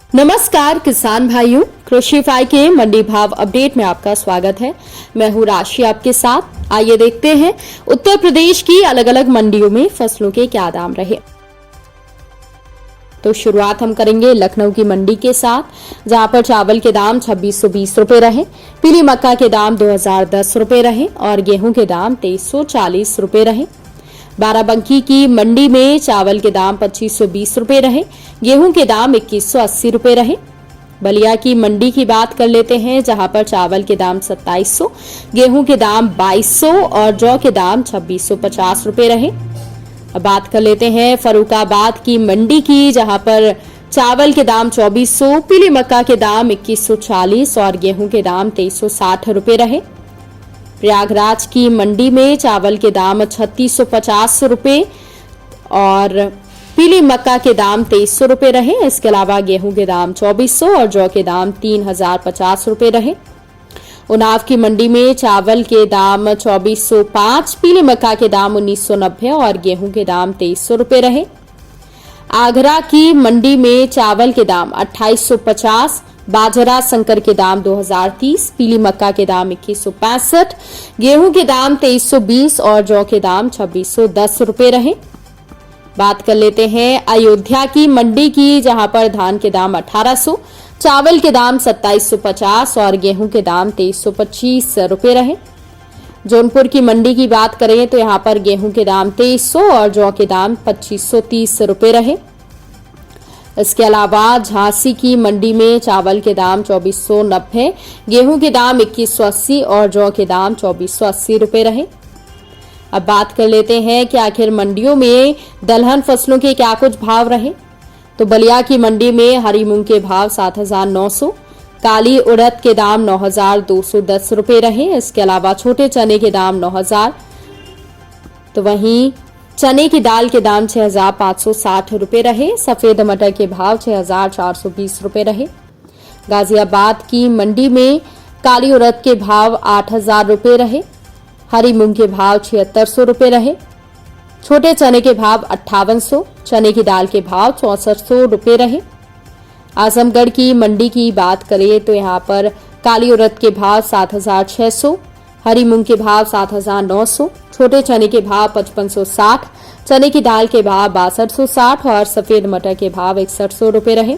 नमस्कार किसान भाइयों, कृषि फाई के मंडी भाव अपडेट में आपका स्वागत है। मैं हूं राशि आपके साथ। आइए देखते हैं उत्तर प्रदेश की अलग अलग मंडियों में फसलों के क्या दाम रहे। तो शुरुआत हम करेंगे लखनऊ की मंडी के साथ, जहां पर चावल के दाम 2620 रुपए रहे, पीली मक्का के दाम 2010 रुपए रहे और गेहूं के दाम 2340 रुपए रहे। बाराबंकी की मंडी में चावल के दाम 2520 रुपए रहे, गेहूं के दाम 2180 रुपए रहे। बलिया की मंडी की बात कर लेते हैं, जहां पर चावल के दाम 2700, गेहूं के दाम 2200 और जौ के दाम 2650 रुपए रहे। अब बात कर लेते हैं फरुखाबाद की मंडी की, जहां पर चावल के दाम 2400, पीली मक्का के दाम 2140 और गेहूं के दाम 2360 रुपए रहे। प्रयागराज की मंडी में चावल के दाम 3650 रुपए और पीली मक्का के दाम 2300 रुपए रहे। इसके अलावा गेहूं के दाम 2400 और जौ के दाम 3050 रुपए रहे। उन्नाव की मंडी में चावल के दाम 2405, पीली मक्का के दाम 1990 और गेहूं के दाम 2300 रुपए रहे। आगरा की मंडी में चावल के दाम 2850, बाजरा संकर के दाम 2030, पीली मक्का के दाम 2165, गेहूं के दाम 2320 और जौ के दाम 2610 रुपए रहे। बात कर लेते हैं अयोध्या की मंडी की, जहां पर धान के दाम 1800, चावल के दाम 2750 और गेहूं के दाम 2325 रुपए रहे। जौनपुर की मंडी की बात करें तो यहां पर गेहूं के दाम 2300 और जौ के दाम 2530 रुपए रहे। इसके अलावा झांसी की मंडी में चावल के दाम 2490, गेहूं के दाम 2180 और जौ के दाम 2480 रुपए रहे। अब बात कर लेते हैं कि आखिर मंडियों में दलहन फसलों के क्या कुछ भाव रहे। तो बलिया की मंडी में हरी मूंग के भाव 7900, काली उड़द के दाम 9210 रुपए रहे। इसके अलावा छोटे चने के दाम 9000, तो वहीं चने की दाल के दाम 6560 रुपए रहे। सफेद मटर के भाव 6420 रुपए रहे। गाजियाबाद की मंडी में काली उड़द के भाव 8000 रुपए रहे, हरी मूंग के भाव 7600 रुपए रहे। छोटे चने के भाव 5800, चने की दाल के भाव 6400 रुपए रहे। आजमगढ़ की मंडी की बात करें तो यहाँ पर काली उड़द के भाव 7600, हरी मूंग के भाव 7900, छोटे चने के भाव 5560, चने की दाल के भाव 6260 और सफेद मटर के भाव 6100 रुपए रहे।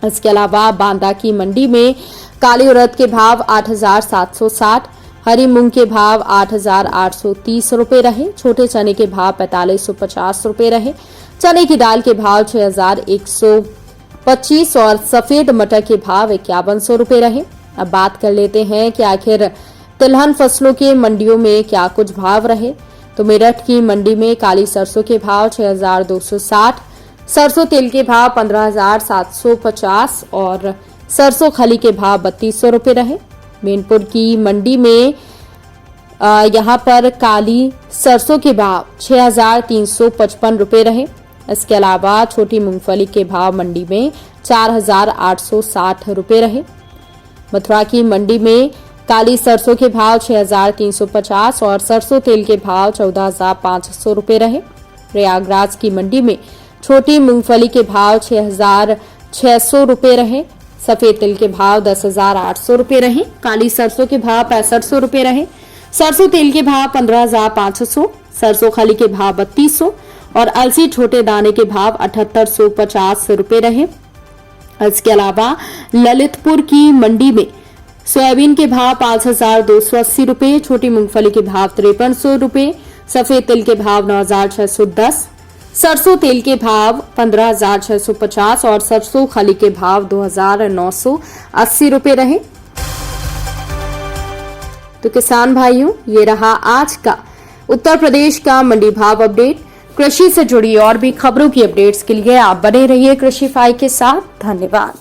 इसके अलावा बांदा की मंडी में काली उड़द के भाव 8760, हरी मूंग के भाव 8830 रुपए रहे, छोटे चने के भाव 4550 रुपए रहे, चने की दाल के भाव 6125 और सफेद मटर के भाव 5100 रुपए रहे। अब बात कर लेते हैं कि आखिर तिलहन फसलों के मंडियों में क्या कुछ भाव रहे। तो मेरठ की मंडी में काली सरसों के भाव 6260, सरसों तेल के भाव 15750 और सरसों खली के भाव 3200 रुपए रहे। मेनपुर की मंडी में यहां पर काली सरसों के भाव 6355 रुपए रहे। इसके अलावा छोटी मूंगफली के भाव मंडी में 4860 रुपए रहे। मथुरा की मंडी में काली सरसों के भाव 6350 और सरसों तेल के भाव 14500 रुपए रहे। प्रयागराज की मंडी में छोटी मूंगफली के भाव 6600 रुपए रहे, सफेद तिल के भाव 10800 रुपए रहे, काली सरसों के भाव 6500 रुपए रहे, सरसों तेल के भाव 15500, सरसों खली के भाव 3200 और अलसी छोटे दाने के भाव 7850 रुपए रहे। इसके अलावा ललितपुर की मंडी में सोयाबीन के भाव 5280 रुपए, छोटी मूंगफली के भाव 5300 रुपए, सफेद तिल के भाव 9610, सरसों तेल के भाव 15650 और सरसों खली के भाव 2980 रुपए रहे। तो किसान भाइयों, ये रहा आज का उत्तर प्रदेश का मंडी भाव अपडेट। कृषि से जुड़ी और भी खबरों की अपडेट्स के लिए आप बने रहिए कृषि फाई के साथ। धन्यवाद।